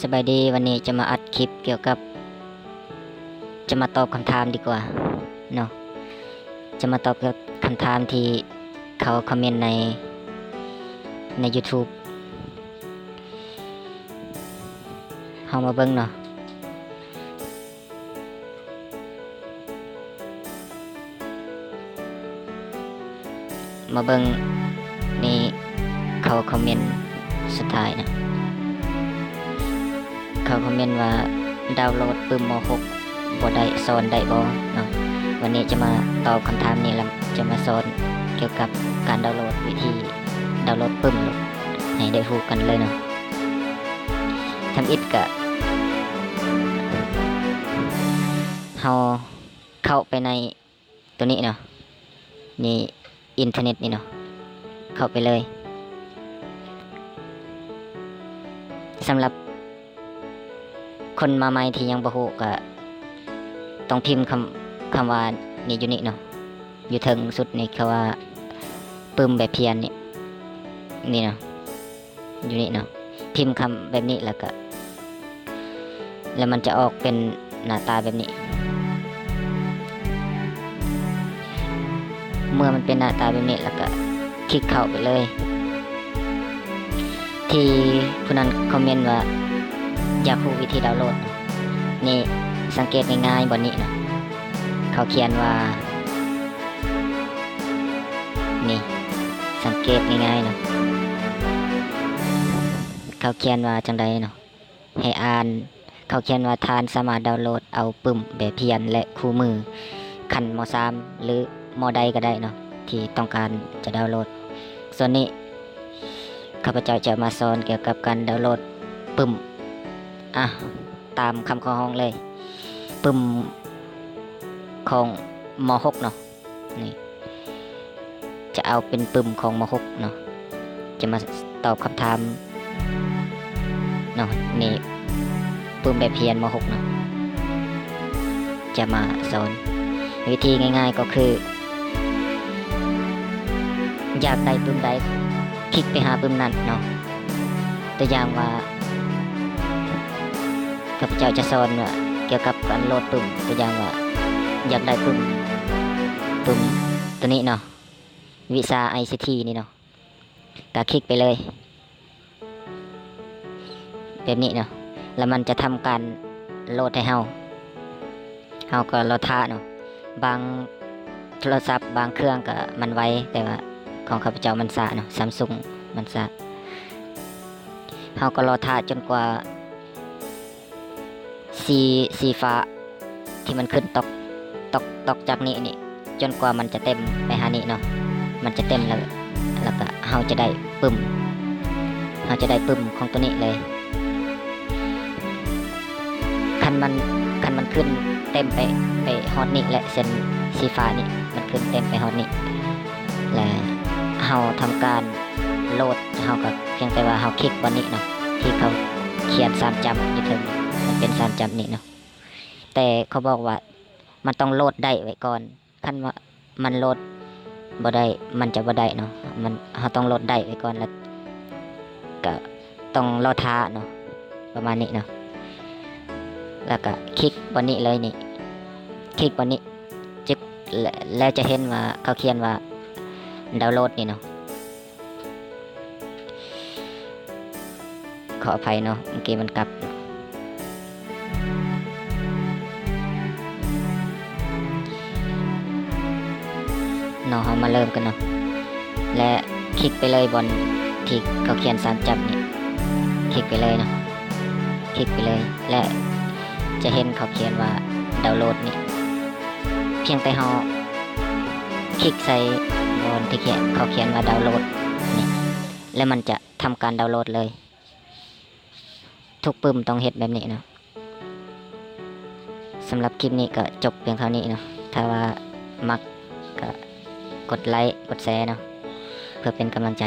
สบายดีวันนี้จะมาอัดคลิปเกี่ยวกับจะมาตอบคำถามดีกว่าเนาะจะมาตอบกับคำถามที่เขาคอมเมนต์ใน YouTube เฮามาเบิ่งเนาะมาเบิ่งนี่เขาคอมเมนต์สุดท้ายนะเขาคอมเมนต์ว่าดาวน์โหลดปื้มม.6 บ่ได้สอนได้บ่เนาะวันนี้จะมาตอบคำถามนี้แล้วจะมาสอนเกี่ยวกับการดาวน์โหลดวิธีดาวน์โหลดปื้มให้ได้รู้กันเลยเนาะทำอิฐก็เฮาเข้าไปในตัวนี้เนาะนี่อินเทอร์เน็ตนี่เนาะเข้าไปเลยสำหรับคนมาใหม่ที่ยังบ่ฮู้ก็ต้องพิมพ์คำว่านี่อยู่นี่เนาะอยู่ถึงสุดนี่คือว่าปึ้มแบบเพียนนี่เนาะอยู่นี่เนาะพิมพ์คำแบบนี้แล้วมันจะออกเป็นหน้าตาแบบนี้เมื่อมันเป็นหน้าตาแบบนี้แล้วก็คลิกเข้าไปเลยที่ผู้นั้นคอมเมนต์ว่าอยากรู้วิธีดาวน์โหลดนี่สังเกตง่ายๆบนนี้นะเขาเขียนว่านี่สังเกตง่ายๆเนาะเขาเขียนว่าจังใดเนาะให้อ่านเขาเขียนว่าทานสามารถดาวน์โหลดเอาปึ้มแบบเพียนและคู่มือขั้นม.3 หรือม.ใดก็ได้เนาะที่ต้องการจะดาวน์โหลดส่วนนี้ข้าพเจ้าจะมาสอนเกี่ยวกับการดาวน์โหลดปึ้มตามคำขอร้องเลยปึ้มของม.6 เนาะนี่จะเอาเป็นปึ้มของม.6 เนาะจะมาตอบคำถามเนาะนี่ปึ้มแบบเพียนม.6 เนาะจะมาสอนวิธีง่ายๆก็คืออยากได้ปึ้มใดคลิกไปหาปึ้มนั้นเนาะตัวอย่างว่าข้าพเจ้าจะสอนว่าเกี่ยวกับการโหลดปึ้มตัวอย่างว่าอยากได้ปึ้มตัวนี้เนาะวิชา ICT นี่เนาะก็คลิกไปเลยแบบนี้เนาะแล้วมันจะทำการโหลดให้เฮาก็รอท่าเนาะบางโทรศัพท์บางเครื่องก็มันไวแต่ว่าของข้าพเจ้ามันช้าเนาะ Samsung มันช้าเฮาก็รอท่าจนกว่าสีฟ้าที่มันขึ้นตกจากนี้จนกว่ามันจะเต็มไปหานี่เนาะมันจะเต็มแล้วก็เฮาจะได้ปึ้มของตัวนี้เลยคันมันขึ้นเต็มไปฮอตนี่และเส้นสีฟ้านี่มันขึ้นเต็มไปฮอตนี่และเฮาทำการโหลดเฮาก็เพียงแต่ว่าเฮาคลิกบนนี้เนาะที่เขาเขียน3จับอยู่ถึงมันเป็น3จับนี่เนาะแต่เขาบอกว่ามันต้องโหลดได้ไว้ก่อนคันว่ามันโหลดบ่ได้มันจะบ่ได้เนาะเฮาต้องโหลดได้ไว้ก่อนแล้วก็ต้องรอท่าเนาะประมาณนี้เนาะแล้วก็คลิกบนนี้เลยนี่คลิกบนนี้จึ๊กแล้วจะเห็นว่าเขาเขียนว่าดาวน์โหลดนี่เนาะขออภัยเนาะเมื่อกี้มันกลับเนาะเรามาเริ่มกันเนาะและคลิกไปเลยบนที่เขาเขียน3จับนี่คลิกไปเลยเนาะคลิกไปเลยและจะเห็นเขาเขียนว่าดาวน์โหลดนี่เพียงแต่เราคลิกใส่บนที่เขาเขียนว่าดาวน์โหลดนี่แล้วมันจะทำการดาวน์โหลดเลยทุกปึ้มต้องเฮ็ดแบบนี้เนาะสำหรับคลิปนี้ก็จบเพียงเท่านี้เนาะถ้าว่ามักก็กดไลค์กดแชร์เนาะเพื่อเป็นกำลังใจ